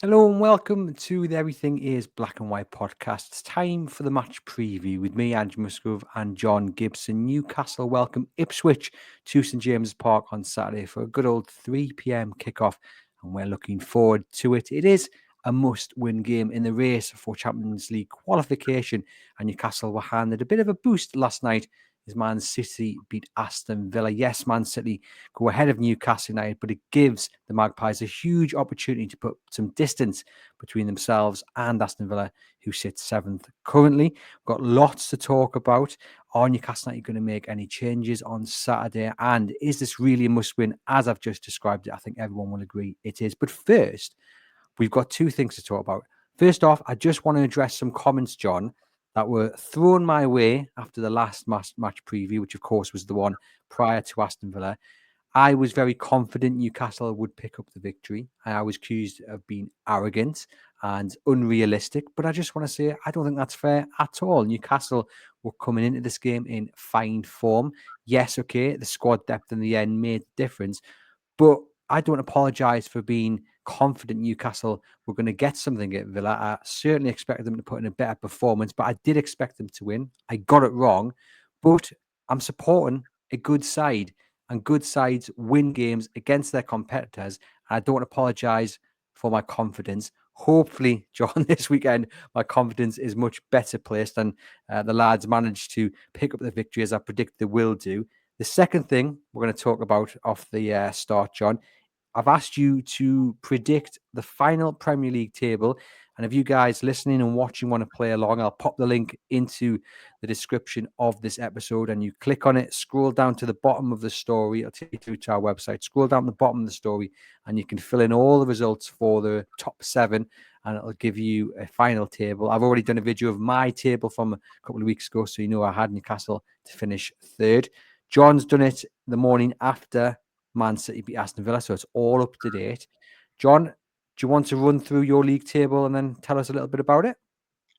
Hello and welcome to the Everything is Black and White podcast. It's time for the match preview with me, Andrew Musgrove, and John Gibson. Newcastle welcome Ipswich to St James's Park on Saturday for a good old 3 p.m. kickoff, and we're looking forward to it. It is a must-win game in the race for Champions League qualification, and Newcastle were handed a bit of a boost last night as Man City beat Aston Villa. Yes, Man City go ahead of Newcastle United, but it gives the Magpies a huge opportunity to put some distance between themselves and Aston Villa, who sit seventh currently. We've got lots to talk about. Are Newcastle United going to make any changes on Saturday? And is this really a must-win? As I've just described it, I think everyone will agree it is. But first, we've got two things to talk about. First off, I just want to address some comments, John, that were thrown my way after the last match preview, which of course was the one prior to Aston Villa. I was very confident Newcastle would pick up the victory. I was accused of being arrogant and unrealistic, but I just want to say I don't think that's fair at all. Newcastle were coming into this game in fine form. Yes, okay, the squad depth in the end made the difference, but I don't apologise for being confident Newcastle were going to get something at Villa. I certainly expected them to put in a better performance, but I did expect them to win. I got it wrong, but I'm supporting a good side, and good sides win games against their competitors. I don't apologise for my confidence. Hopefully, John, this weekend, my confidence is much better placed, and the lads managed to pick up the victory as I predict they will do. The second thing we're going to talk about off the start, John, I've asked you to predict the final Premier League table. And if you guys listening and watching want to play along, I'll pop the link into the description of this episode and you click on it, scroll down to the bottom of the story. It'll take you through to our website. Scroll down to the bottom of the story and you can fill in all the results for the top 7 and it'll give you a final table. I've already done a video of my table from a couple of weeks ago, so you know I had Newcastle to finish 3rd. John's done it the morning after Man City beat Aston Villa, so it's all up to date. John, do you want to run through your league table and then tell us a little bit about it?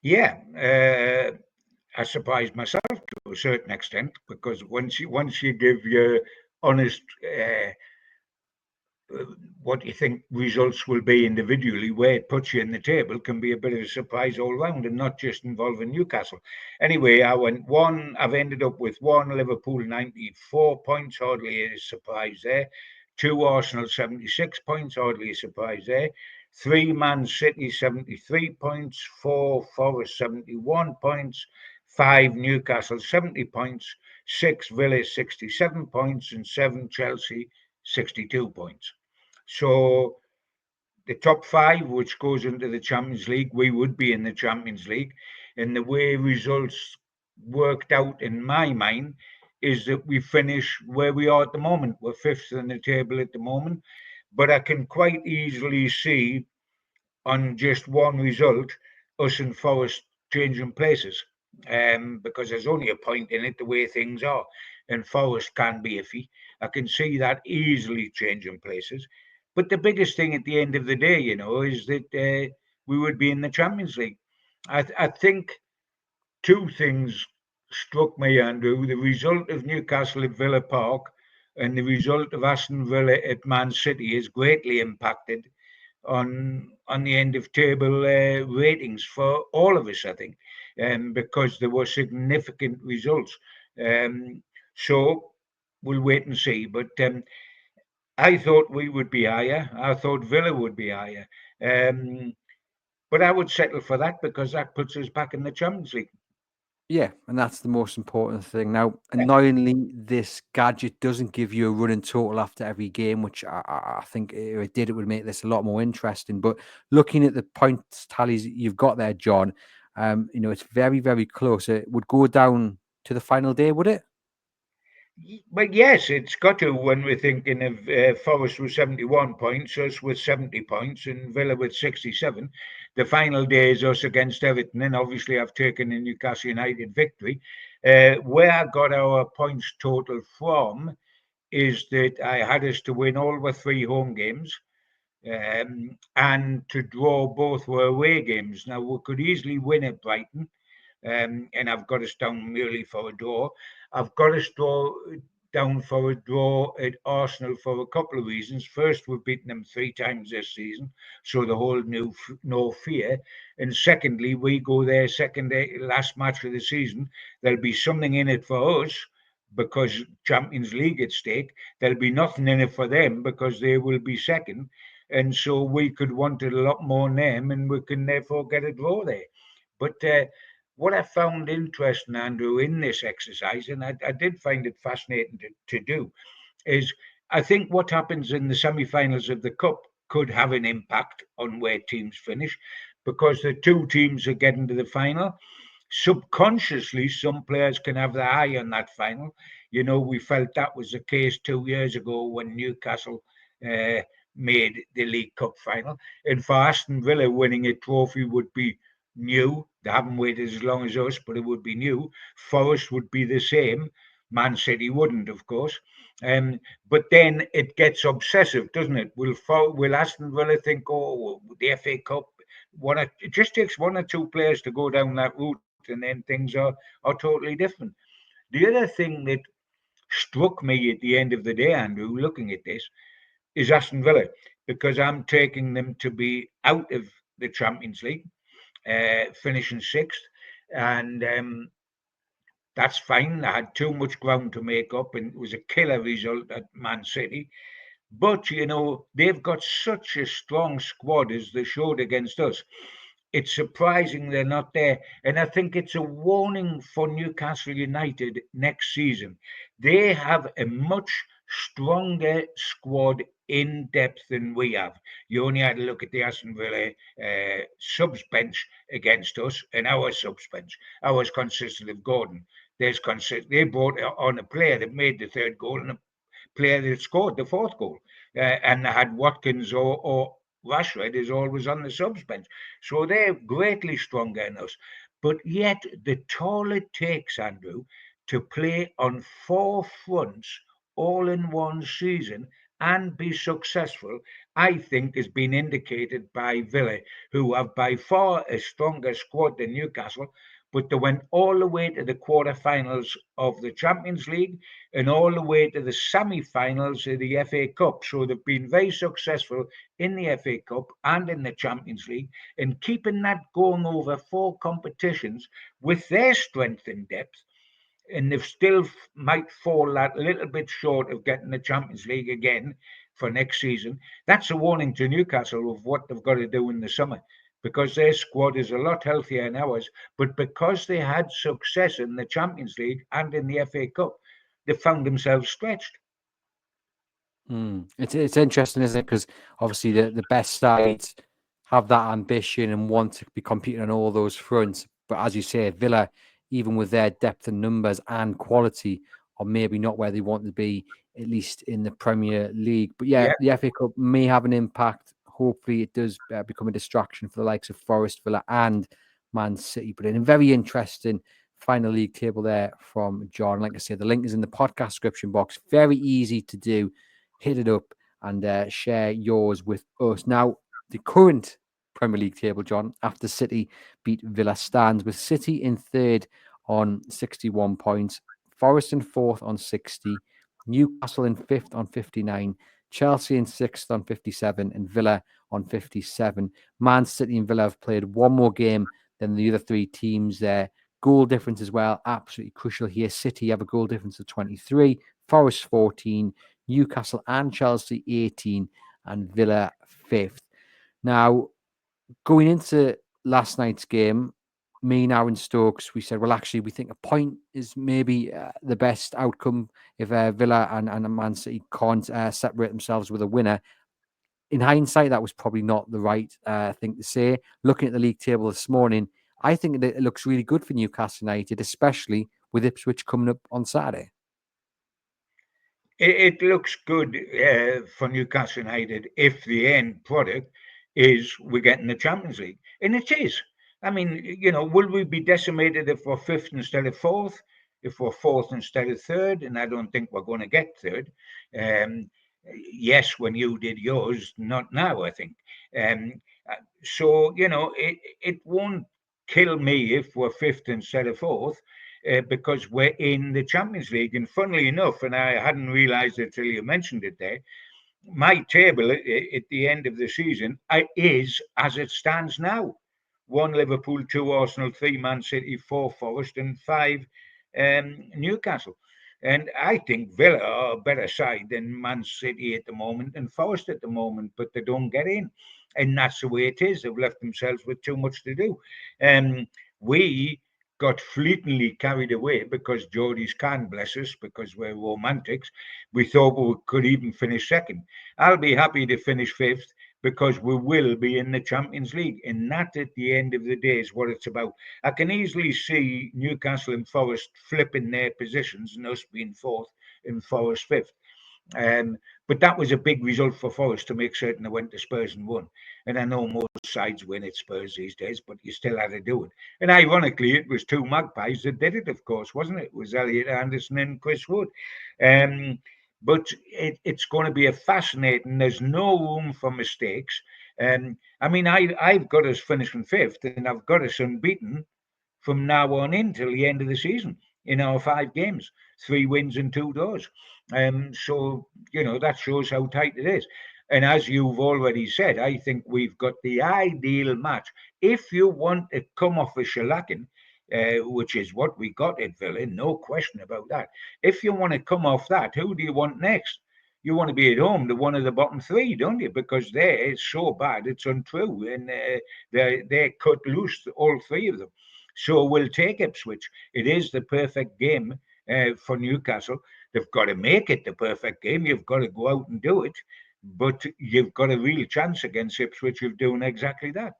Yeah, I surprised myself to a certain extent because once you give your honest what you think results will be individually, where it puts you in the table can be a bit of a surprise all round, and not just involving Newcastle. Anyway, I went one. I've ended up with one Liverpool 94 points, hardly a surprise there. Two Arsenal 76 points, hardly a surprise there. Three Man City 73 points, four Forest 71 points, five Newcastle 70 points, six Villa 67 points, and seven Chelsea 62 points. So the top five, which goes into the Champions League, we would be in the Champions League. And the way results worked out in my mind is that we finish where we are at the moment. We're fifth in the table at the moment. But I can quite easily see on just one result us and Forest changing places. Because there's only a point in it the way things are. And Forest can be iffy. I can see that easily changing places. But the biggest thing at the end of the day, is that we would be in the Champions League. I think two things struck me, Andrew. The result of Newcastle at Villa Park and the result of Aston Villa at Man City is greatly impacted on the end of table ratings for all of us, I think, because there were significant results. Um, so we'll wait and see. But I thought we would be higher. I thought Villa would be higher. Um, but I would settle for that because that puts us back in the Champions League. Yeah, and that's the most important thing. Now, annoyingly, this gadget doesn't give you a running total after every game, which I think if it did, it would make this a lot more interesting. But looking at the points tallies you've got there, John, it's very, very close. It would go down to the final day, would it? But yes, it's got to when we're thinking of Forest with 71 points, us with 70 points, and Villa with 67. The final day is us against Everton, and obviously I've taken the Newcastle United victory. Where I got our points total from is that I had us to win all the three home games and to draw both were away games. Now, we could easily win at Brighton, and I've got us down merely for a draw. I've got us down for a draw at Arsenal for a couple of reasons. First, we've beaten them 3 times this season, so the whole no fear. And secondly, we go there second last match of the season. There'll be something in it for us because Champions League at stake. There'll be nothing in it for them because they will be second. And so we could want it a lot more than them, and we can therefore get a draw there. But what I found interesting, Andrew, in this exercise, and I did find it fascinating to do, is I think what happens in the semi-finals of the cup could have an impact on where teams finish, because the two teams are getting to the final. Subconsciously, some players can have their eye on that final. You know, we felt that was the case 2 years ago when Newcastle uh, made the League Cup final. And for Aston Villa, winning a trophy would be new. They haven't waited as long as us, but it would be new. Forest would be the same. Man City wouldn't, of course. But then it gets obsessive, doesn't it? Will Aston Villa think, oh, the FA Cup? It just takes one or two players to go down that route, and then things are totally different. The other thing that struck me at the end of the day, Andrew, looking at this, is Aston Villa, because I'm taking them to be out of the Champions League, finishing sixth, and that's fine. I had too much ground to make up, and it was a killer result at Man City. But you know, they've got such a strong squad as they showed against us. It's surprising they're not there. And I think it's a warning for Newcastle United next season. They have a much stronger squad in depth than we have. You only had to look at the Aston Villa subs bench against us and our subs bench. Ours consisted of Gordon. They brought on a player that made the third goal and a player that scored the fourth goal. And they had Watkins or Rashford is always on the subs bench. So they're greatly stronger than us. But yet, the toll it takes, Andrew, to play on four fronts all in one season and be successful, I think has been indicated by Villa, who have by far a stronger squad than Newcastle, but they went all the way to the quarterfinals of the Champions League and all the way to the semi-finals of the FA Cup. So they've been very successful in the FA Cup and in the Champions League, and keeping that going over four competitions with their strength and depth. And they've still might fall that little bit short of getting the Champions League again for next season. That's a warning to Newcastle of what they've got to do in the summer, because their squad is a lot healthier than ours. But because they had success in the Champions League and in the FA Cup, they found themselves stretched. It's interesting, isn't it? Because obviously the best sides have that ambition and want to be competing on all those fronts. But as you say, Villa, even with their depth and numbers and quality, are maybe not where they want to be, at least in the Premier League. But yeah, Yeah, the FA Cup may have an impact. Hopefully, it does become a distraction for the likes of Forest, Villa, and Man City. But in a very interesting final league table there from John. Like I said, the link is in the podcast description box. Very easy to do. Hit it up and share yours with us. Now, the current Premier League table, John, after City beat Villa, stands with City in third on 61 points, Forest in fourth on 60, Newcastle in fifth on 59, Chelsea in sixth on 57, and Villa on 57. Man City and Villa have played one more game than the other three teams there. Goal difference as well, absolutely crucial here. City have a goal difference of 23, Forest 14, Newcastle and Chelsea 18, and Villa 5th. Now, going into last night's game, me and Aaron Stokes, we said, well, actually, we think a point is maybe the best outcome if Villa and Man City can't separate themselves with a winner. In hindsight, that was probably not the right thing to say. Looking at the league table this morning, I think that it looks really good for Newcastle United, especially with Ipswich coming up on Saturday. it looks good for Newcastle United if the end product is we're getting the Champions League. And it is. I mean, you know, will we be decimated if we're fifth instead of fourth? If we're fourth instead of third? And I don't think we're going to get third. Um, yes, when you did yours, not now, I think. Um, so, you know, it won't kill me if we're fifth instead of fourth. because we're in the Champions League. And funnily enough, and I hadn't realised it till you mentioned it there, my table at the end of the season is as it stands now: one Liverpool, two Arsenal, three Man City, four Forest, and five Newcastle. And I think Villa are a better side than Man City at the moment and Forest at the moment, but they don't get in. And that's the way it is. They've left themselves with too much to do. We got fleetingly carried away because Geordie's can, bless us, because we're romantics. We thought we could even finish second. I'll be happy to finish fifth because we will be in the Champions League. And that, at the end of the day, is what it's about. I can easily see Newcastle and Forest flipping their positions and us being fourth and Forest fifth. Um, but that was a big result for Forest to make certain they went to Spurs and won. And I know most sides win at Spurs these days, but you still had to do it. And ironically, it was two Magpies that did it, of course, wasn't it? It was Elliot Anderson and Chris Wood. Um, but it's going to be a fascinating. There's no room for mistakes. I mean, I've got us finishing fifth, and I've got us unbeaten from now on in till the end of the season in our 5 games, 3 wins and 2 draws. So, that shows how tight it is. And as you've already said, I think we've got the ideal match. If you want to come off a shellacking, which is what we got at Villa, no question about that. If you want to come off that, who do you want next? You want to be at home to one of the bottom three, don't you? Because they're so bad, it's untrue. And they're cut loose, all three of them. So we'll take Ipswich. It is the perfect game for Newcastle. They've got to make it the perfect game. You've got to go out and do it. But you've got a real chance against Ipswich of doing exactly that.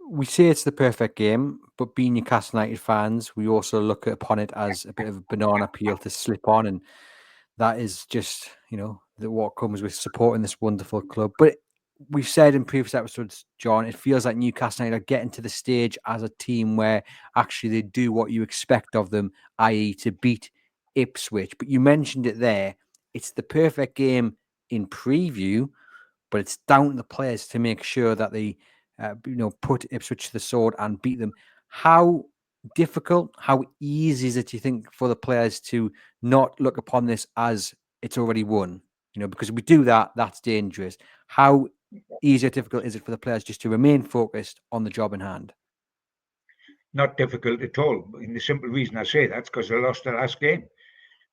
We say it's the perfect game, but being Newcastle United fans, we also look upon it as a bit of a banana peel to slip on, and that is just what comes with supporting this wonderful club. But we've said in previous episodes, John, it feels like Newcastle United are getting to the stage as a team where actually they do what you expect of them, i.e., to beat Ipswich. But you mentioned it there; it's the perfect game in preview, but it's down to the players to make sure that they, put Ipswich to the sword and beat them. How difficult, how easy is it, do you think, for the players to not look upon this as it's already won? Because if we do that, that's dangerous. How easy or difficult is it for the players just to remain focused on the job in hand? Not difficult at all. And the simple reason I say that's because they lost the last game.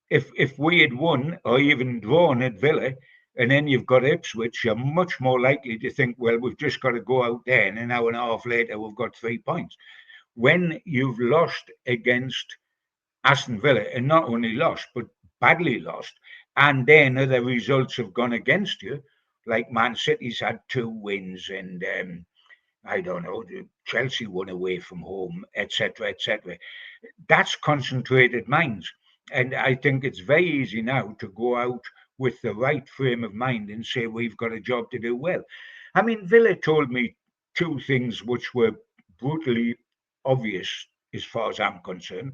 If we had won or even drawn at Villa, and then you've got Ipswich, you're much more likely to think, well, we've just got to go out there, and an hour and a half later, we've got 3 points. When you've lost against Aston Villa, and not only lost, but badly lost, and then other results have gone against you, like Man City's had 2 wins, and I don't know, Chelsea won away from home, etc., etc. That's concentrated minds. And I think it's very easy now to go out with the right frame of mind and say we've got a job to do well. I mean, Villa told me 2 things which were brutally obvious as far as I'm concerned.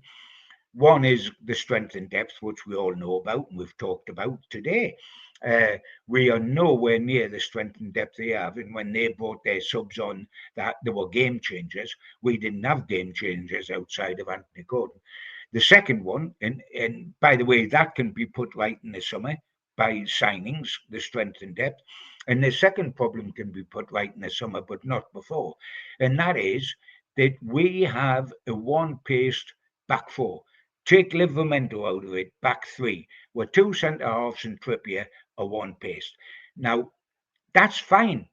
One is the strength and depth, which we all know about and we've talked about today. Uh, we are nowhere near the strength and depth they have. And when they brought their subs on, that there were game changers. We didn't have game changers outside of Anthony Gordon. The second one, and by the way, that can be put right in the summer by signings, the strength and depth. And the second problem can be put right in the summer, but not before. And that is that we have a one-paced back four. Take Livramento out of it, back three. We're 2 centre halves and Trippier are one-paced. Now, that's fine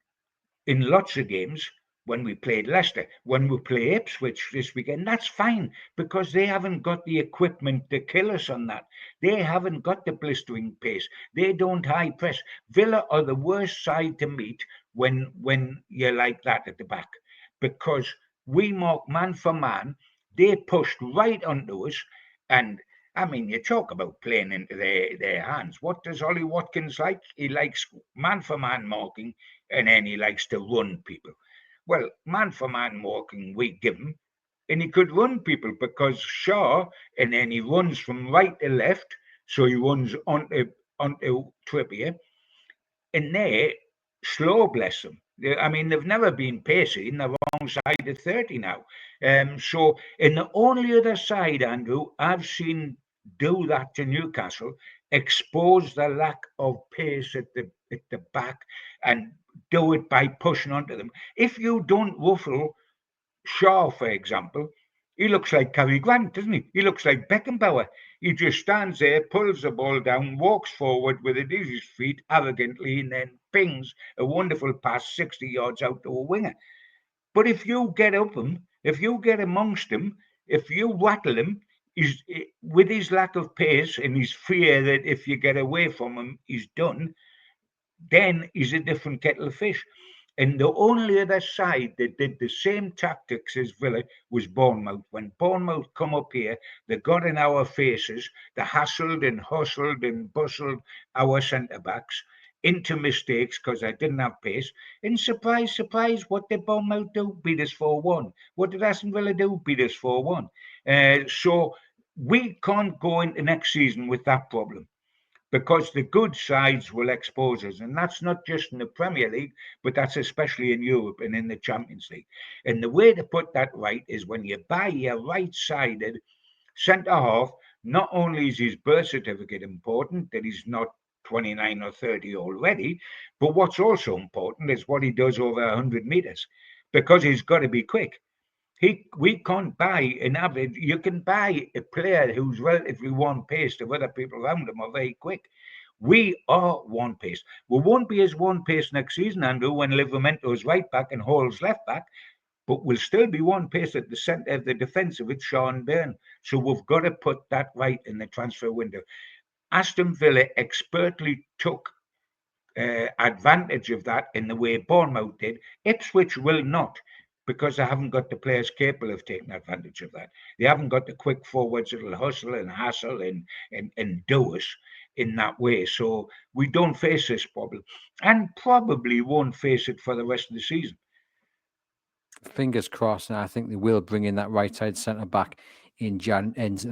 in lots of games. When we played Leicester, when we play Ipswich this weekend, that's fine because they haven't got the equipment to kill us on that. They haven't got the blistering pace. They don't high press. Villa are the worst side to meet when you're like that at the back because we mark man for man. They pushed right onto us, and I mean, you talk about playing into their hands. What does Ollie Watkins like? He likes man for man marking, and then he likes to run people. Well, man for man walking, we give him, and he could run people because Shaw, and then he runs from right to left, so he runs onto Trippier, and there, slow, bless him. I mean, they've never been pacey in the wrong side of 30 now. So, in the only other side, Andrew, I've seen do that to Newcastle, expose the lack of pace at the back, and do it by pushing onto them. If you don't ruffle Shaw, for example, he looks like Cary Grant, doesn't he? He looks like Beckenbauer. He just stands there, pulls the ball down, walks forward with it in his feet arrogantly, and then pings a wonderful pass 60 yards out to a winger. But if you get up him, if you get amongst him, if you rattle him, with his lack of pace and his fear that if you get away from him, he's done, then he's a different kettle of fish. And the only other side that did the same tactics as Villa was Bournemouth. When Bournemouth come up here, they got in our faces, they hassled and hustled and bustled our centre backs into mistakes because they didn't have pace. And surprise, surprise, what did Bournemouth do? Beat us 4-1. What did Aston Villa do? Beat us 4-1. So we can't go into next season with that problem because the good sides will expose us. And that's not just in the Premier League, but that's especially in Europe and in the Champions League. And the way to put that right is when you buy your right sided centre half, not only is his birth certificate important, that he's not 29 or 30 already, but what's also important is what he does over 100 metres because he's got to be quick. We can't buy an average. You can buy a player who's relatively one paced if other people around him are very quick. We are one pace. We won't be as one pace next season, Andrew, when Livermento's right back and Hall's left back, but we'll still be one pace at the centre of the defence with Shaw and Byrne. So we've got to put that right in the transfer window. Aston Villa expertly took advantage of that in the way Bournemouth did. Ipswich will not because they haven't got the players capable of taking advantage of that. They haven't got the quick forwards that'll hustle and hassle and do us in that way. So we don't face this problem and probably won't face it for the rest of the season. Fingers crossed, and I think they will bring in that right side centre back in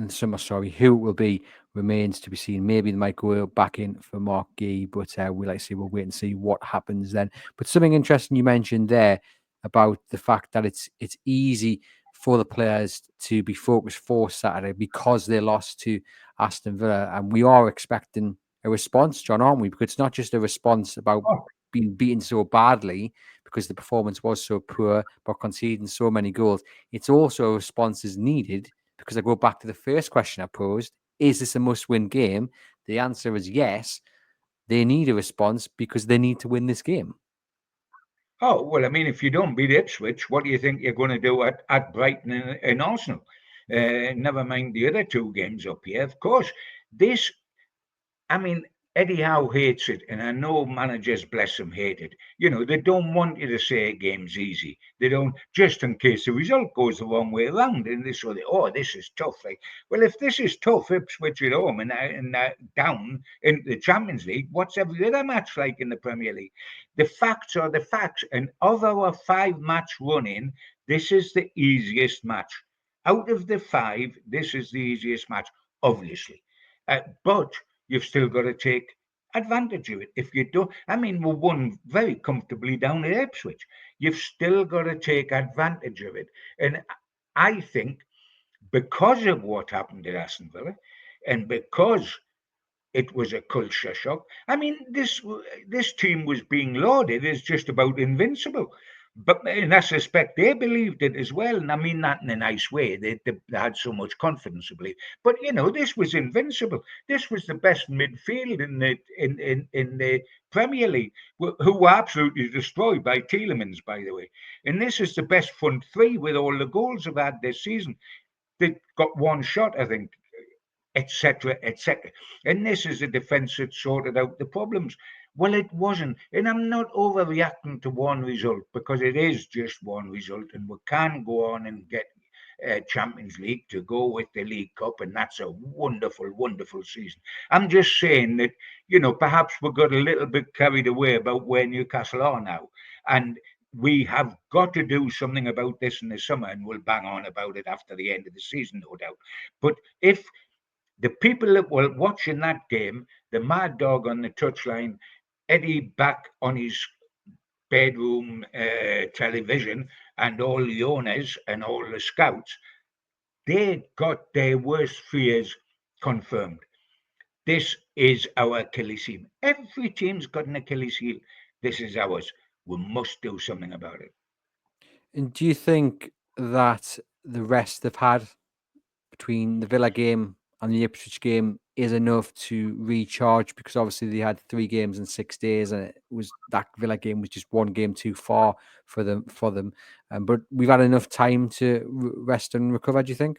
summer. Sorry, who it will be remains to be seen. Maybe they might go back in for Mark Gee, but we'll wait and see what happens then. But something interesting you mentioned there about the fact that it's easy for the players to be focused for Saturday because they lost to Aston Villa, and we are expecting a response, John, aren't we? Because it's not just a response about Oh, being beaten so badly because the performance was so poor, but conceding so many goals. It's also a response is needed because I go back to the first question I posed. Is this a must-win game? The answer is yes. They need a response because they need to win this game. oh, well, I mean, if you don't beat Ipswich, what do you think you're going to do at Brighton and Arsenal? Never mind the other two games up here. Of course, this I mean, Eddie Howe hates it, and I know managers, bless them, hate it. They don't want you to say a game's easy. They don't, just in case the result goes the wrong way around, and this is tough. Like, well, if this is tough, Ipswich at home and down in the Champions League, what's every other match like in the Premier League? The facts are the facts, and of our 5-match run-in, this is the easiest match. Out of the 5, this is the easiest match, obviously. But you've still got to take advantage of it. If you don't, I mean, we won very comfortably down at Ipswich. You've still got to take advantage of it. And I think because of what happened at Aston Villa and because it was a culture shock. I mean, this team was being lauded as just about invincible. But and I suspect they believed it as well. And I mean that in a nice way. They had so much confidence, I believe. But this was invincible. This was the best midfield in the Premier League, who were absolutely destroyed by Tielemans, by the way. And this is the best front three with all the goals they've had this season. They got one shot, I think, etc., etc. And this is a defence that sorted out the problems. Well, it wasn't. And I'm not overreacting to one result because it is just one result. And we can go on and get Champions League to go with the League Cup. And that's a wonderful, wonderful season. I'm just saying that, perhaps we got a little bit carried away about where Newcastle are now. And we have got to do something about this in the summer. And we'll bang on about it after the end of the season, no doubt. But if the people that were watching that game, the mad dog on the touchline, Eddie back on his bedroom television and all the owners and all the scouts, they got their worst fears confirmed. This is our Achilles heel. Every team's got an Achilles heel. This is ours. We must do something about it. And do you think that the rest they've had between the Villa game and the Ipswich game is enough to recharge? Because obviously they had 3 games in 6 days, and it was that Villa game was just one game too far for them. But we've had enough time to rest and recover. Do you think?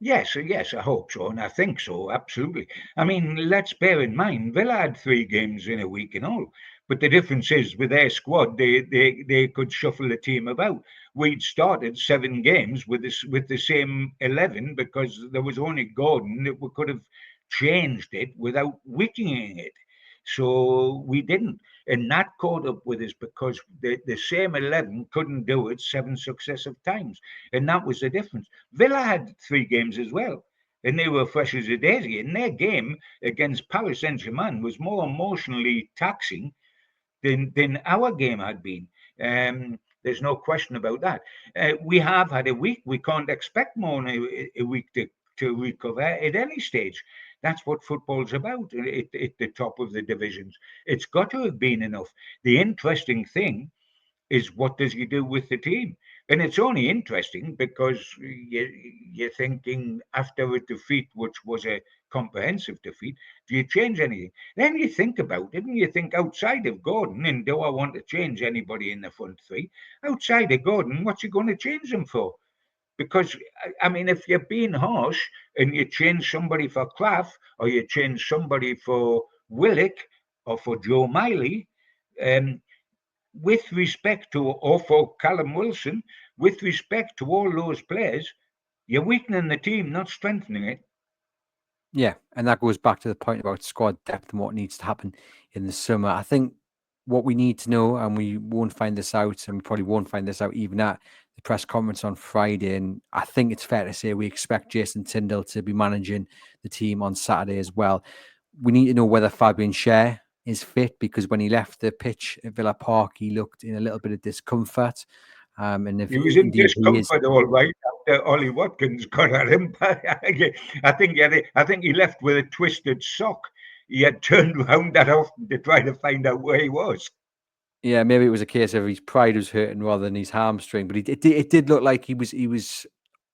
Yes, I hope so, and I think so, absolutely. I mean, let's bear in mind, Villa had 3 games in a week and all, but the difference is with their squad, they could shuffle the team about. We'd started 7 games with the same 11 because there was only Gordon that we could have changed it without weakening it. So we didn't. And that caught up with us because the same 11 couldn't do it 7 successive times. And that was the difference. Villa had 3 games as well, and they were fresh as a daisy. And their game against Paris Saint Germain was more emotionally taxing than our game had been. There's no question about that. We have had a week. We can't expect more than a week to recover at any stage. That's what football's about at the top of the divisions. It's got to have been enough. The interesting thing is what does he do with the team? And it's only interesting because you're thinking after a defeat, which was a comprehensive defeat, do you change anything? Then you think about it and you think outside of Gordon, and do I want to change anybody in the front three? Outside of Gordon, what's he going to change them for? Because, I mean, if you're being harsh and you change somebody for Clough or you change somebody for Willock or for Joe Miley, um, with respect to, or for Callum Wilson, with respect to all those players, you're weakening the team, not strengthening it. Yeah, and that goes back to the point about squad depth and what needs to happen in the summer. I think what we need to know, and we won't find this out, and we probably won't find this out even at the press conference on Friday. And I think it's fair to say we expect Jason Tyndall to be managing the team on Saturday as well. We need to know whether Fabian Schär is fit, because when he left the pitch at Villa Park, he looked in a little bit of discomfort. And if He was in indeed he is, discomfort all right after Ollie Watkins got at him. I think he left with a twisted sock. He had turned round that often to try to find out where he was. yeah, maybe it was a case of his pride was hurting rather than his hamstring, but it did look like he was Yeah, it did.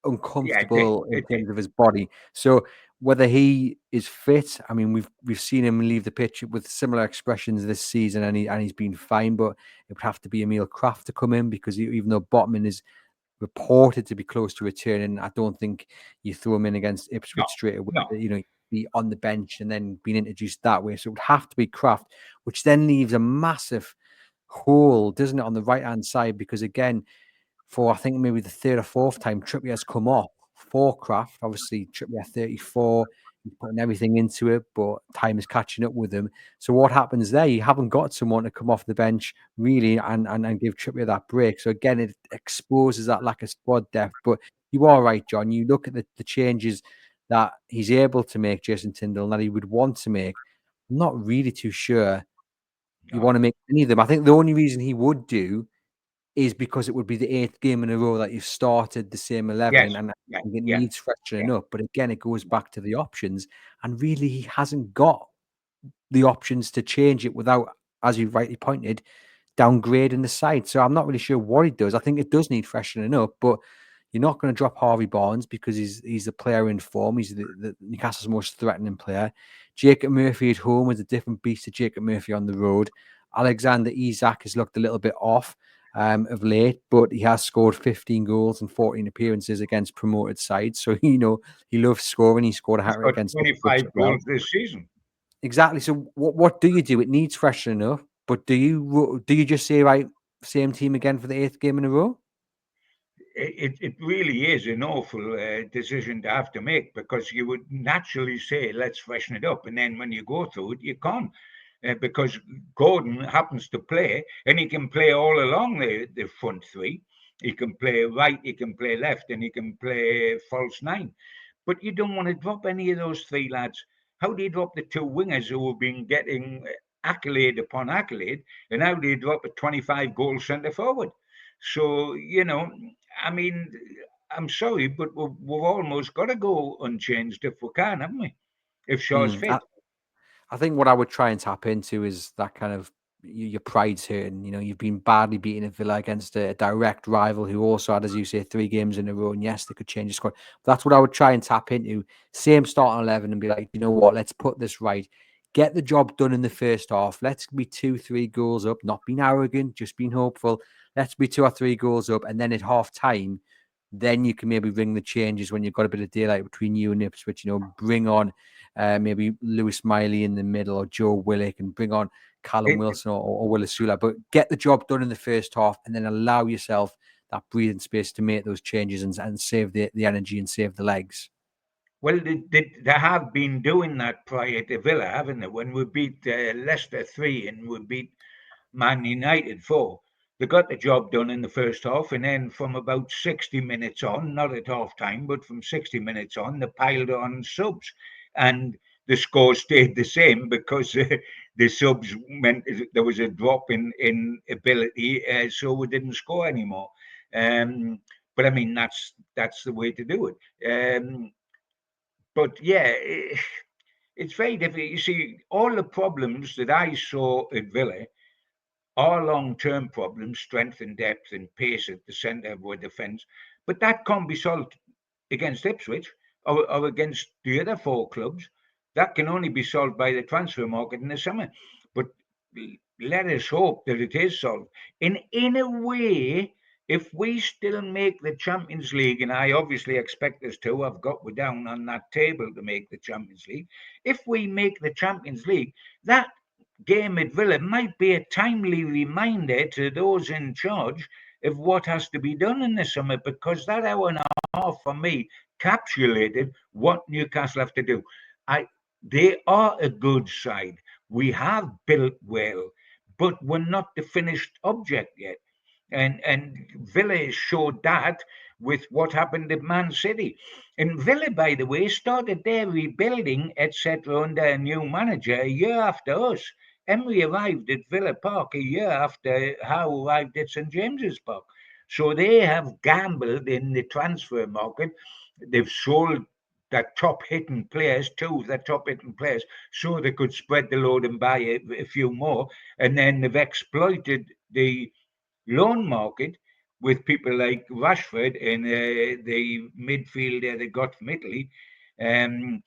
uncomfortable in It did. terms of his body. So whether he is fit, I mean, we've seen him leave the pitch with similar expressions this season, and he's been fine. But it would have to be Emil Kraft to come in, because even though Botman is reported to be close to returning, I don't think you throw him in against No, Ipswich straight away. no. You know, be on the bench and then being introduced that way. So it would have to be Kraft, which then leaves a massive hole, doesn't it, on the right hand side? Because again, for I think maybe the third or fourth time, Trippier's come off for Kraft. Obviously, Trippier 34, he's putting everything into it, but time is catching up with him. So what happens there? You haven't got someone to come off the bench really and give Trippier that break. So again, it exposes that lack of squad depth. But you are right, John. You look at the changes that he's able to make, Jason Tyndall, and that he would want to make. I'm not really too sure you No. want to make any of them. I think the only reason he would do is because it would be the 8th game in a row that you've started the same 11, Yes. and I Yeah. think it Yeah. needs freshening Yeah. up. But again, it goes back to the options, and really he hasn't got the options to change it without, as you rightly pointed, downgrading the side. So I'm not really sure what he does. I think it does need freshening up, but you're not going to drop Harvey Barnes because he's a player in form. He's the Newcastle's most threatening player. Jacob Murphy at home is a different beast to Jacob Murphy on the road. Alexander Isak has looked a little bit off of late, but he has scored 15 goals and 14 appearances against promoted sides. So, he loves scoring. He scored a He's hat-trick got against Ipswich 25 as well. goals this season. Exactly. So what do you do? It needs freshening up, but do you just say, right, same team again for the 8th game in a row? It really is an awful decision to have to make because you would naturally say, let's freshen it up. And then when you go through it, you can't. Because Gordon happens to play and he can play all along the front three. He can play right, he can play left, and he can play false nine. But you don't want to drop any of those three lads. How do you drop the two wingers who have been getting accolade upon accolade, and now they drop a 25-goal centre forward. So, I mean, I'm sorry, but we've almost got to go unchanged if we can, haven't we? If Shaw's Mm. fit. I think what I would try and tap into is that kind of your pride's hurting. You know, you've been badly beaten at Villa against a direct rival who also had, as you say, 3 games in a row. And yes, they could change the squad. But that's what I would try and tap into. Same starting 11 and be like, you know what? Let's put this right. Get the job done in the first half. Let's be 2-3 goals up. Not being arrogant, just being hopeful. Let's be 2 or 3 goals up, and then at half time, then you can maybe ring the changes when you've got a bit of daylight between you and Ipswich. You know, bring on maybe Lewis Miley in the middle or Joe Willock, and bring on Callum It, Wilson or Willis Sula. But get the job done in the first half and then allow yourself that breathing space to make those changes and save the energy and save the legs. well, they have been doing that prior to Villa, haven't they? When we beat Leicester 3 and we beat Man United 4. They got the job done in the first half, and then from about 60 minutes on, not at half time, but from 60 minutes on, they piled on subs. And the score stayed the same because the subs meant there was a drop in ability, so we didn't score anymore. Um, but I mean, that's the way to do it. But yeah, it's very difficult. You see, all the problems that I saw at Villa are long-term problems, strength and depth and pace at the centre of our defence. But that can't be solved against Ipswich or against the other 4 clubs. That can only be solved by the transfer market in the summer. But let us hope that it is solved. In a way, if we still make the Champions League, and I obviously expect us to, I've got we down on that table to make the Champions League. If we make the Champions League, that game at Villa might be a timely reminder to those in charge of what has to be done in the summer, because that hour and a half for me capsulated what Newcastle have to do. They are a good side. We have built well, but we're not the finished object yet. And Villa showed that with what happened at Man City. And Villa, by the way, started their rebuilding, etc., under a new manager a year after us. Emery arrived at Villa Park a year after Howe arrived at St James's Park. So they have gambled in the transfer market. They've sold their top hitting players, 2 of their top hitting players, so they could spread the load and buy a few more. And then they've exploited the loan market with people like Rashford and the midfielder they got from Italy. Um,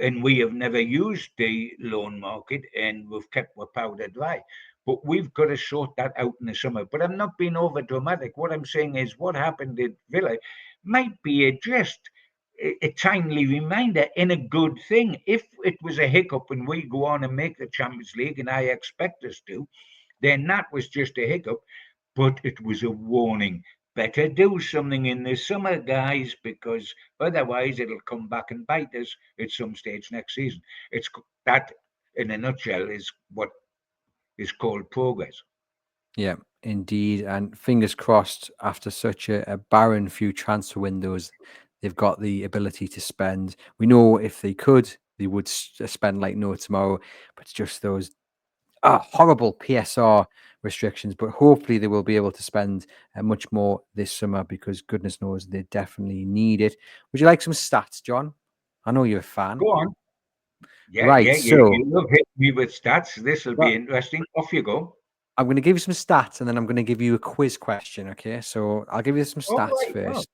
and we have never used the loan market, and we've kept our powder dry. But we've got to sort that out in the summer. But I'm not being over dramatic. What I'm saying is what happened at Villa might be just a timely reminder and a good thing. If it was a hiccup and we go on and make the Champions League, and I expect us to, then that was just a hiccup, but it was a warning. Better do something in the summer, guys, because otherwise it'll come back and bite us at some stage next season. It's that, in a nutshell, is what is called progress. Yeah, indeed. And fingers crossed, after such a barren few transfer windows, they've got the ability to spend. We know if they could, they would spend like no tomorrow, but it's just those horrible PSR restrictions. But hopefully, they will be able to spend much more this summer because goodness knows they definitely need it. Would you like some stats, John? I know you're a fan. Go on. Yeah, Right. yeah, you So, love hitting me with stats. This will be well, interesting. Off you go. I'm going to give you some stats and then I'm going to give you a quiz question. Okay. So, I'll give you some All stats right. Oh, first.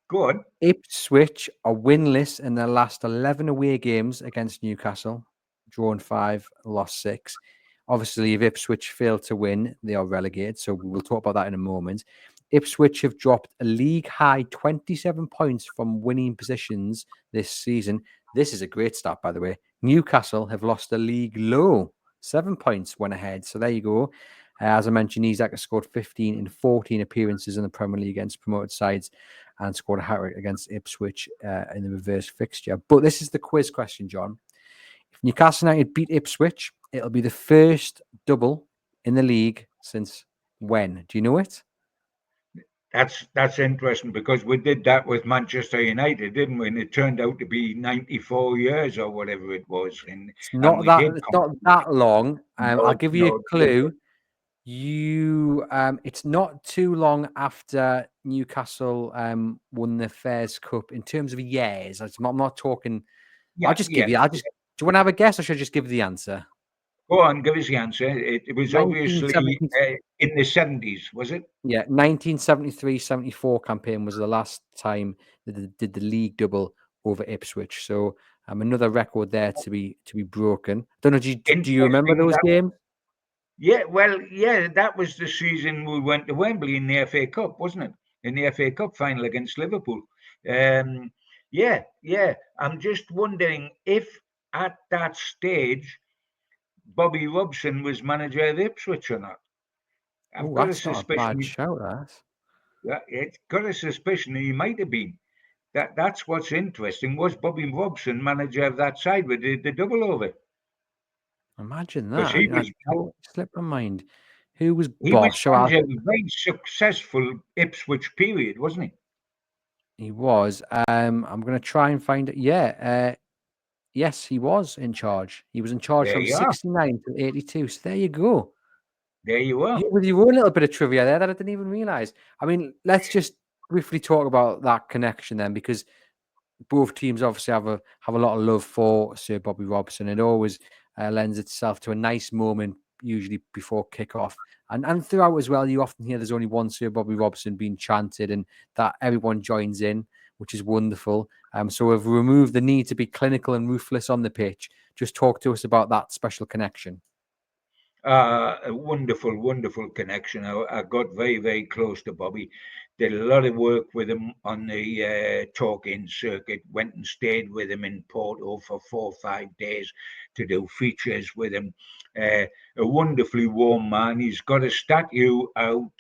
go on. Ipswich are winless in their last 11 away games against Newcastle, drawn 5, lost 6. Obviously, if Ipswich fail to win, they are relegated. So we'll talk about that in a moment. Ipswich have dropped a league high 27 points from winning positions this season. This is a great stat, by the way. Newcastle have lost a league low 7 points, went ahead. So there you go. As I mentioned, Isak has scored 15 in 14 appearances in the Premier League against promoted sides and scored a hat-trick against Ipswich in the reverse fixture. But this is the quiz question, John. If Newcastle United beat Ipswich, it'll be the first double in the league since when? Do you know it? That's interesting because we did that with Manchester United, didn't we? And it turned out to be 94 years or whatever it was, and we did It's come. not that long. I'll No, give you a no, clue. It's not too long after Newcastle won the Fairs Cup in terms of years. I'm not talking. I'll yeah, just give yeah. you. Do you want to have a guess, or should I just give you the answer? Go on, give us the answer. It was obviously 1970. in the 70s, was it? Yeah, 1973-74 campaign was the last time that they did the league double over Ipswich. So another record there to be broken. Don't know. Do you remember Interesting. those games? Yeah, well, yeah, that was the season we went to Wembley in the FA Cup, wasn't it? In the FA Cup final against Liverpool. Um, yeah. I'm just wondering if at that stage Bobby Robson was manager of Ipswich or not. I've Oh, got a that's not a bad suspicion. shout. That. It's got a suspicion he might have been. That's what's interesting. Was Bobby Robson manager of that side with the double over? Imagine Because that. I totally slipped my mind. Who was he was boss? So manager of a very successful Ipswich period, wasn't he? he was. I'm going to try and find it. Yeah. Yes, he was in charge. He was in charge There from you are. 69 to 82. So there you go. There you are. With your own little bit of trivia there that I didn't even realize. I mean, let's just briefly talk about that connection then, because both teams obviously have a lot of love for Sir Bobby Robson. It always lends itself to a nice moment, usually before kickoff, and throughout as well. You often hear there's only one Sir Bobby Robson being chanted, and that everyone joins in, which is wonderful. So we've removed the need to be clinical and ruthless on the pitch. Just talk to us about that special connection. A wonderful, wonderful connection. I got very, very close to Bobby. Did a lot of work with him on the talk-in circuit. Went and stayed with him in Porto for 4 or 5 days to do features with him. A wonderfully warm man. He's got a statue out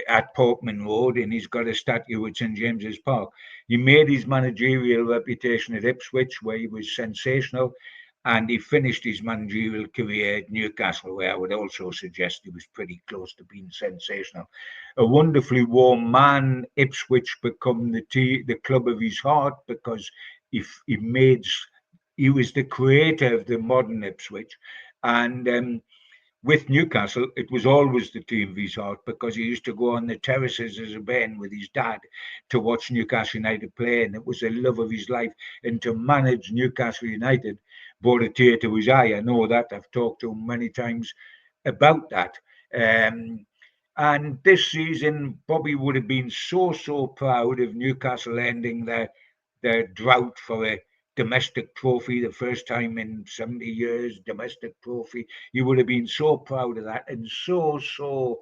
at Portman Road, and he's got a statue at St James's Park. He made his managerial reputation at Ipswich, where he was sensational, and he finished his managerial career at Newcastle, where I would also suggest he was pretty close to being sensational. A wonderfully warm man. Ipswich become the club of his heart because he was the creator of the modern Ipswich, and with Newcastle, it was always the team of his heart because he used to go on the terraces as a bairn with his dad to watch Newcastle United play, and it was the love of his life. And to manage Newcastle United brought a tear to his eye. I know that. I've talked to him many times about that. And this season, Bobby would have been so proud of Newcastle ending their drought for a domestic trophy, the first time in 70 years, domestic trophy. You would have been so proud of that and so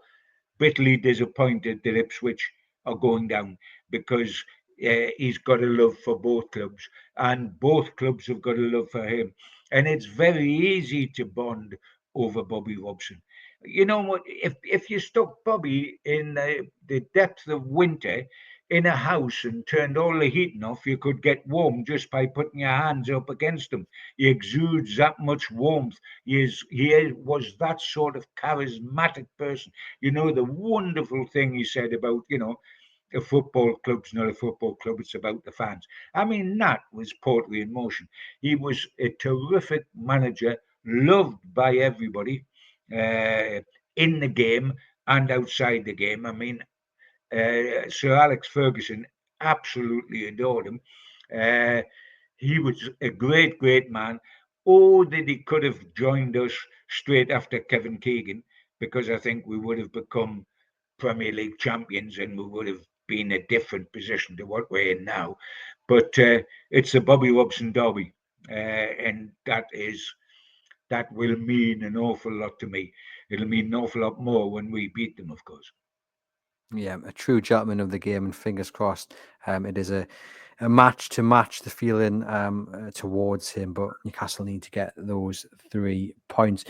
bitterly disappointed that Ipswich are going down because he's got a love for both clubs and both clubs have got a love for him. And it's very easy to bond over Bobby Robson. You know what? If you stuck Bobby in the depth of winter in a house and turned all the heating off, you could get warm just by putting your hands up against him. He exudes that much warmth. He was that sort of charismatic person. You know, the wonderful thing he said about, a football club's not a football club, it's about the fans. I mean, that was poetry in motion. He was a terrific manager, loved by everybody in the game and outside the game. I mean, Sir Alex Ferguson absolutely adored him. Uh, he was a great man. Oh, that he could have joined us straight after Kevin Keegan, because I think we would have become Premier League champions and we would have been a different position to what we're in now. But it's the Bobby Robson derby, and that will mean an awful lot to me. It'll mean an awful lot more when we beat them, of course. Yeah, a true gentleman of the game, and fingers crossed, it is a a match to match the feeling towards him, but Newcastle need to get those 3 points.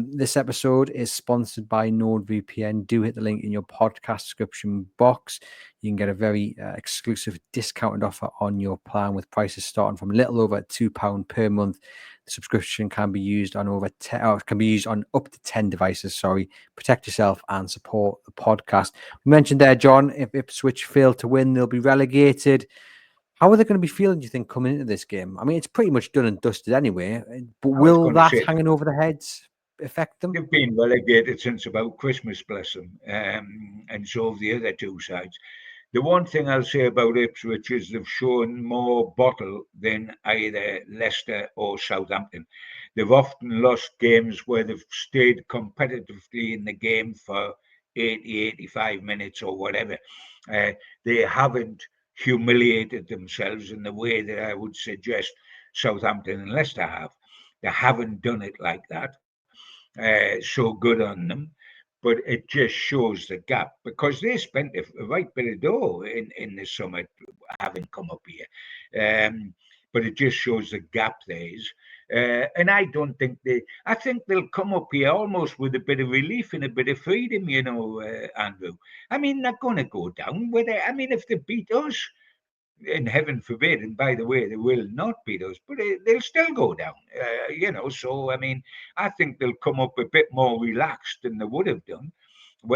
This episode is sponsored by NordVPN. Do hit the link in your podcast description box. You can get a very exclusive discounted offer on your plan with prices starting from a little over £2 per month. The subscription can be used on up to 10 devices. Protect yourself and support the podcast. We mentioned there, John, if Ipswich fail to win, they'll be relegated. How are they going to be feeling, do you think, coming into this game? I mean, it's pretty much done and dusted anyway, but will that hanging over the heads affect them? They've been relegated since about Christmas, bless them, and so have the other two sides. The one thing I'll say about Ipswich is they've shown more bottle than either Leicester or Southampton. They've often lost games where they've stayed competitively in the game for 80, 85 minutes or whatever. They haven't humiliated themselves in the way that I would suggest Southampton and Leicester have. They haven't done it like that. So good on them. But it just shows the gap because they spent a right bit of dough in the summer having come up here. But it just shows the gap there is. And I don't think I think they'll come up here almost with a bit of relief and a bit of freedom, Andrew. I mean, they're going to go down with it. I mean, if they beat us, and heaven forbid, and by the way, they will not beat us, but they'll still go down, So, I mean, I think they'll come up a bit more relaxed than they would have done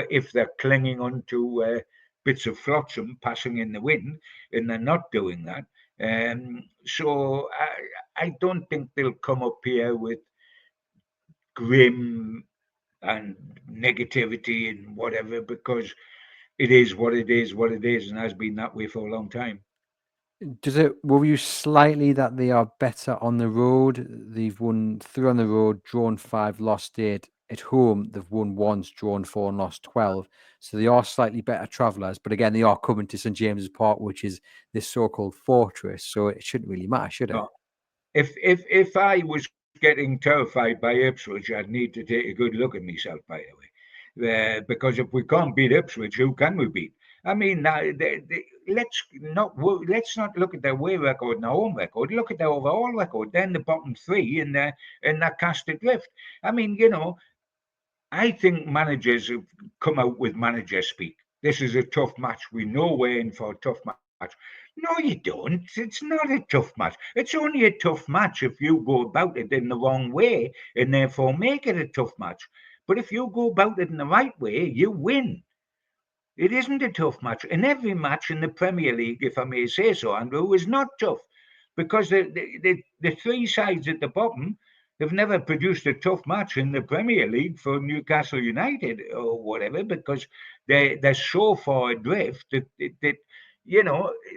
if they're clinging on to bits of flotsam passing in the wind, and they're not doing that. So, I don't think they'll come up here with grim and negativity and whatever, because it is what it is, and has been that way for a long time. Does it worry you slightly that they are better on the road? They've won 3 on the road, drawn 5, lost 8. At home, they've won once, drawn 4, and lost 12. So they are slightly better travellers. But again, they are coming to St James's Park, which is this so-called fortress. So it shouldn't really matter, should it? No. If I was getting terrified by Ipswich, I'd need to take a good look at myself, by the way. Because if we can't beat Ipswich, who can we beat? I mean, let's not look at their away record and their home record. Look at their overall record. Then the bottom 3 in that cast adrift. I mean, I think managers have come out with manager speak. This is a tough match. We know we're in for a tough match. No, you don't. It's not a tough match. It's only a tough match if you go about it in the wrong way and therefore make it a tough match. But if you go about it in the right way, you win. It isn't a tough match. And every match in the Premier League, if I may say so, Andrew, is not tough because the 3 sides at the bottom, they've never produced a tough match in the Premier League for Newcastle United or whatever because they're so far adrift that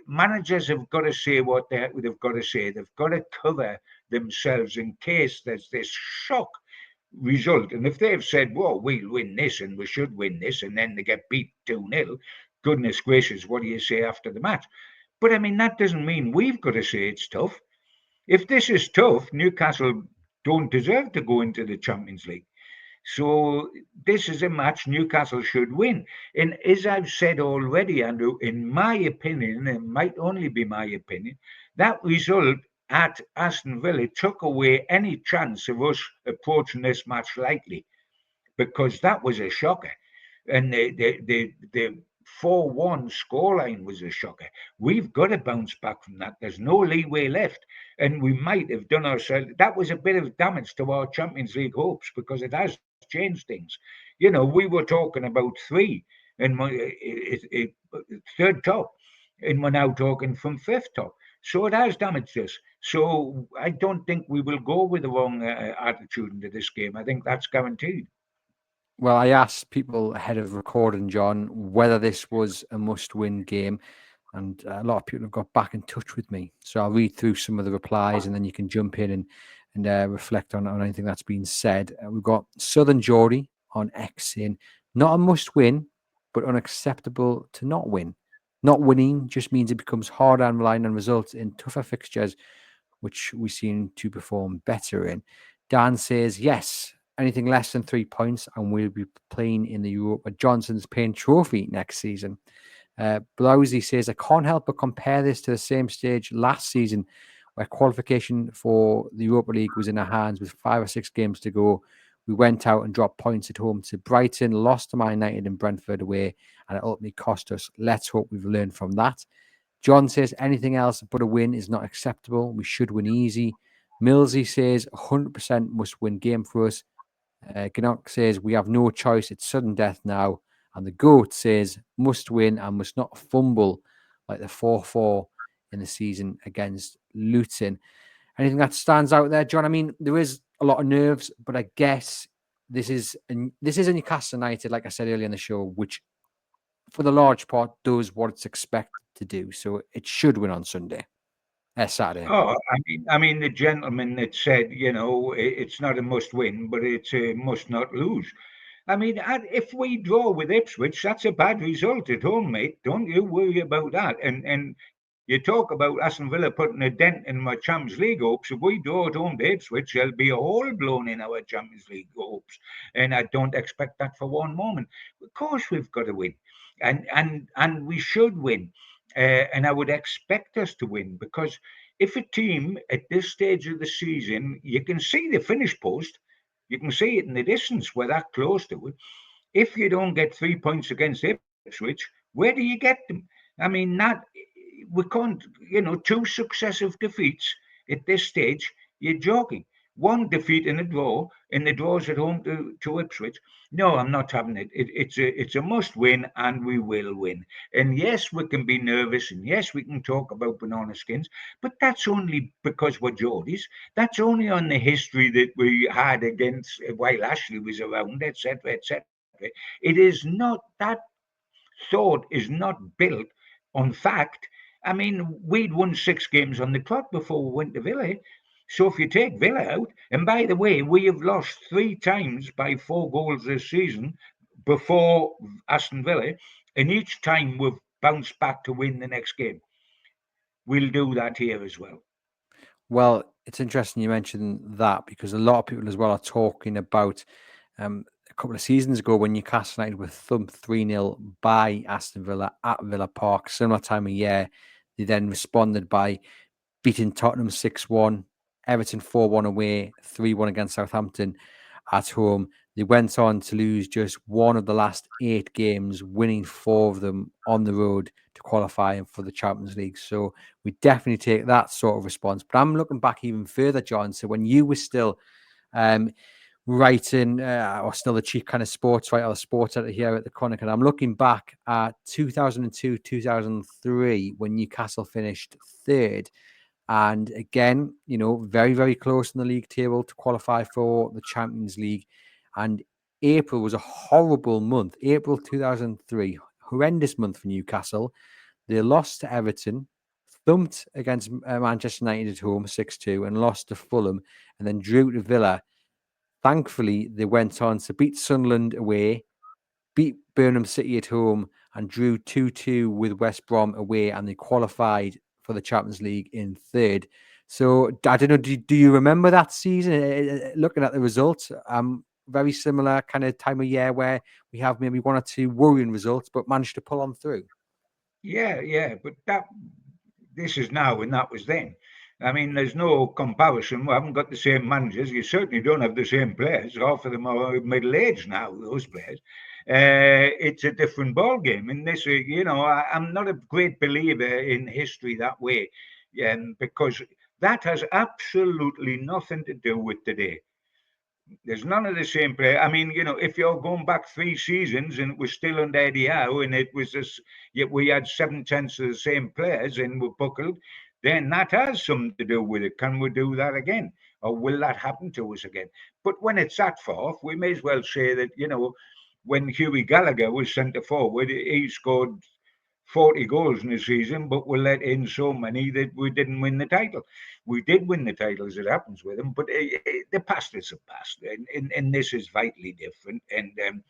managers have got to say what they've got to say. They've got to cover themselves in case there's this shock result. And if they've said, well, we'll win this and we should win this, and then they get beat 2-0, goodness gracious, what do you say after the match? But I mean, that doesn't mean we've got to say it's tough. If this is tough, Newcastle don't deserve to go into the Champions League. So this is a match Newcastle should win. And as I've said already, Andrew, in my opinion, it might only be my opinion, that result at Aston Villa took away any chance of us approaching this match lightly, because that was a shocker. And the 4-1 scoreline was a shocker. We've got to bounce back from that. There's no leeway left. And we might have done ourselves. That was a bit of damage to our Champions League hopes because it has changed things. We were talking about 3 and third top, and we're now talking from 5th top. So it has damaged us. So I don't think we will go with the wrong attitude into this game. I think that's guaranteed. Well, I asked people ahead of recording, John, whether this was a must-win game, and a lot of people have got back in touch with me. So I'll read through some of the replies, and then you can jump in and reflect on anything that's been said. We've got Southern Geordie on X saying, not a must-win, but unacceptable to not win. Not winning just means it becomes harder and relying on results in tougher fixtures, which we seem to perform better in. Dan says, yes, anything less than 3 points, and we'll be playing in the Europa Johnson's Paint Trophy next season. Blousy says, I can't help but compare this to the same stage last season where qualification for the Europa League was in our hands with 5 or 6 games to go. We went out and dropped points at home to Brighton, lost to Man United and Brentford away, and it ultimately cost us. Let's hope we've learned from that. John says, anything else but a win is not acceptable. We should win easy. Millsy says, 100% must win game for us. Gnock says, we have no choice. It's sudden death now. And the GOAT says, must win and must not fumble like the 4-4 in the season against Luton. Anything that stands out there, John? I mean, there is a lot of nerves, but I guess this is a Newcastle United, like I said earlier in the show, which for the large part does what it's expected to do. So it should win on Saturday. Oh, I mean, the gentleman that said, it's not a must win, but it's a must not lose. I mean, if we draw with Ipswich, that's a bad result at home, mate. Don't you worry about that. And you talk about Aston Villa putting a dent in my Champions League hopes. If we draw at home to Ipswich, there'll be a hole blown in our Champions League hopes. And I don't expect that for one moment. Of course, we've got to win, and we should win. And I would expect us to win because if a team at this stage of the season, you can see the finish post, you can see it in the distance. We're that close to it. If you don't get 3 points against Ipswich, where do you get them? I mean, that we can't, 2 successive defeats at this stage. You're joking. One defeat in a draw, and the draws at home to Ipswich. No, I'm not having it. It's a must win, and we will win. And yes, we can be nervous, and yes, we can talk about banana skins, but that's only because we're Geordies. That's only on the history that we had against while Ashley was around, etc., etc. It is not that thought is not built on fact. I mean, we'd won 6 games on the trot before we went to Villa. So if you take Villa out, and by the way, we have lost 3 times by 4 goals this season before Aston Villa, and each time we've bounced back to win the next game. We'll do that here as well. Well, it's interesting you mentioned that because a lot of people as well are talking about a couple of seasons ago when Newcastle United were thumped 3-0 by Aston Villa at Villa Park, similar time of year. They then responded by beating Tottenham 6-1, Everton 4-1 away, 3-1 against Southampton at home. They went on to lose just one of the last 8 games, winning 4 of them on the road to qualify for the Champions League. So we definitely take that sort of response. But I'm looking back even further, John. So when you were still writing, or still the chief kind of sports writer, or sports editor here at the Chronicle, and I'm looking back at 2002, 2003, when Newcastle finished 3rd. And again, very, very close in the league table to qualify for the Champions League. And April was a horrible month. April 2003, horrendous month for Newcastle. They lost to Everton, thumped against Manchester United at home 6-2, and lost to Fulham, and then drew to Villa. Thankfully, they went on to beat Sunderland away, beat Birmingham City at home, and drew 2-2 with West Brom away, and they qualified for the Champions League in 3rd. So I don't know, do you remember that season? Looking at the results, very similar kind of time of year where we have maybe 1 or 2 worrying results, but managed to pull on through. Yeah, but this is now and that was then. I mean, there's no comparison. We haven't got the same managers. You certainly don't have the same players. Half of them are middle-aged now, those players. It's a different ball game. And this, I'm not a great believer in history that way, because that has absolutely nothing to do with today. There's none of the same player. I mean, if you're going back 3 seasons and it was still under Eddie Howe and it was yet we had 7/10 of the same players and were buckled, then that has something to do with it. Can we do that again? Or will that happen to us again? But when it's that far, we may as well say that, when Hughie Gallagher was centre forward, he scored 40 goals in the season, but we let in so many that we didn't win the title. We did win the title, as it happens with them, but the past is the past, and this is vitally different. And,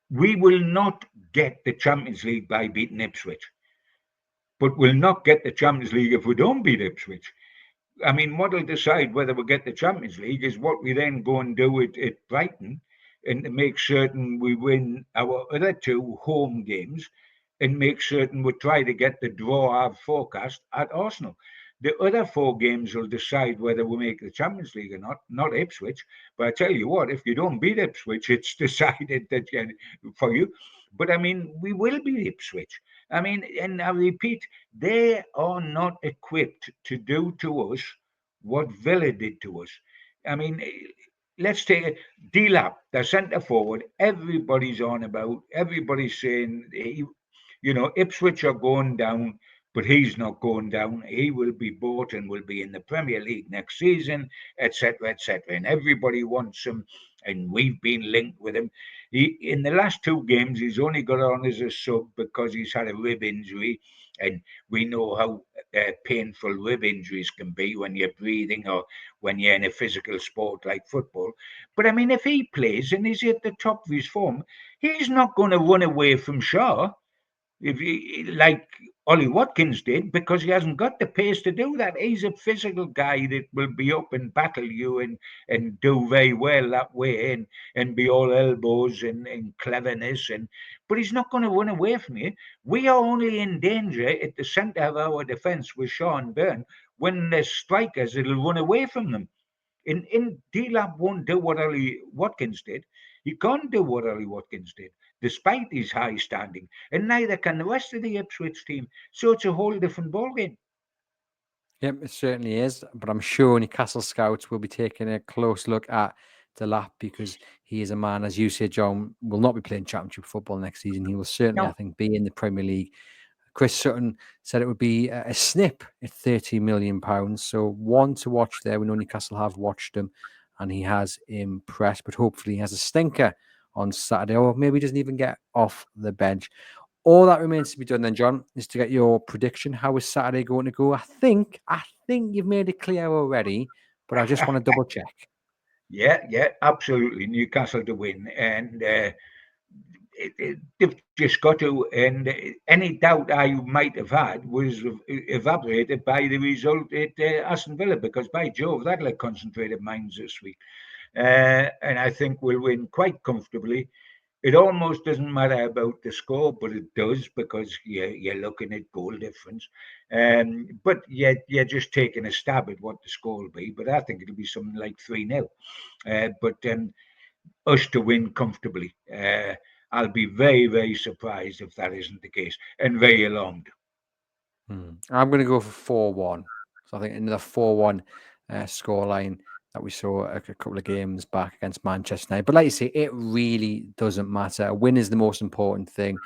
we will not get the Champions League by beating Ipswich, but we'll not get the Champions League if we don't beat Ipswich. I mean, what will decide whether we get the Champions League is what we then go and do at Brighton. and to make certain we win our other two home games and make certain we try to get the draw I've forecast at Arsenal. The other four games will decide whether we make the Champions League or not Ipswich. But I tell you what, if you don't beat Ipswich, it's decided that for you. But I mean, we will beat Ipswich. I mean, and I repeat, they are not equipped to do to us what Villa did to us. I mean, let's take it. D-Lap, the centre forward, everybody's on about, everybody's saying, Ipswich are going down, but he's not going down. He will be bought and will be in the Premier League next season, etc., etc. And everybody wants him, and we've been linked with him. In the last two games, he's only got on as a sub because he's had a rib injury, and we know how painful rib injuries can be when you're breathing or when you're in a physical sport like football. But I mean, if he plays and he's at the top of his form, he's not going to run away from Shaw if he, like Ollie Watkins did, because he hasn't got the pace to do that. He's a physical guy that will be up and battle you and do very well that way and be all elbows and cleverness but he's not going to run away from you. We are only in danger at the centre of our defence with Shaw and Byrne when there's strikers that'll run away from them. In D-Lab won't do what Ollie Watkins did. He can't do what Ollie Watkins did, despite his high standing, and neither can the rest of the Ipswich team. So it's a whole different ballgame. Yep, it certainly is. But I'm sure Newcastle scouts will be taking a close look at Delap because he is a man, as you said, John, will not be playing championship football next season. He will certainly, I No, think, be in the Premier League. Chris Sutton said it would be a snip at £30 million. So one to watch there. We know Newcastle have watched him and he has impressed, but hopefully he has a stinker on Saturday, or maybe he doesn't even get off the bench. All that remains to be done then, John, is to get your prediction. How is Saturday going to go? I think you've made it clear already, but I just want to double check. yeah, absolutely. Newcastle to win, and they've just got to. And any doubt I might have had was evaporated by the result at Aston Villa, because by Jove, that'll have concentrated minds this week. And I think we'll win quite comfortably. It almost doesn't matter about the score, but it does because you're looking at goal difference. But you're just taking a stab at what the score will be. But I think it'll be something like 3-0. But us to win comfortably. I'll be very, very surprised if that isn't the case, and very alarmed. I'm going to go for 4-1. So I think another 4-1 scoreline that we saw a couple of games back against Manchester United. But like you say, it really doesn't matter. A win is the most important thing.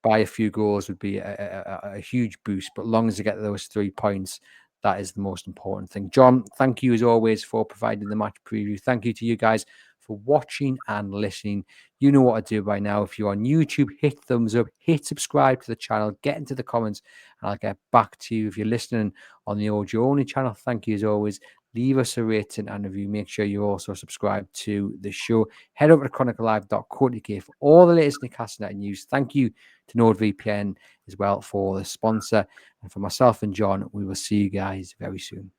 By a few goals would be a huge boost. But long as you get those 3 points, that is the most important thing. John, thank you as always for providing the match preview. Thank you to you guys for watching and listening. You know what to do by now. If you're on YouTube, hit thumbs up, hit subscribe to the channel, get into the comments, and I'll get back to you. If you're listening on the audio only channel, thank you as always. Leave us a rating and review. Make sure you also subscribe to the show. Head over to chroniclelive.co.uk for all the latest Newcastle United news. Thank you to NordVPN as well for the sponsor. And for myself and John, we will see you guys very soon.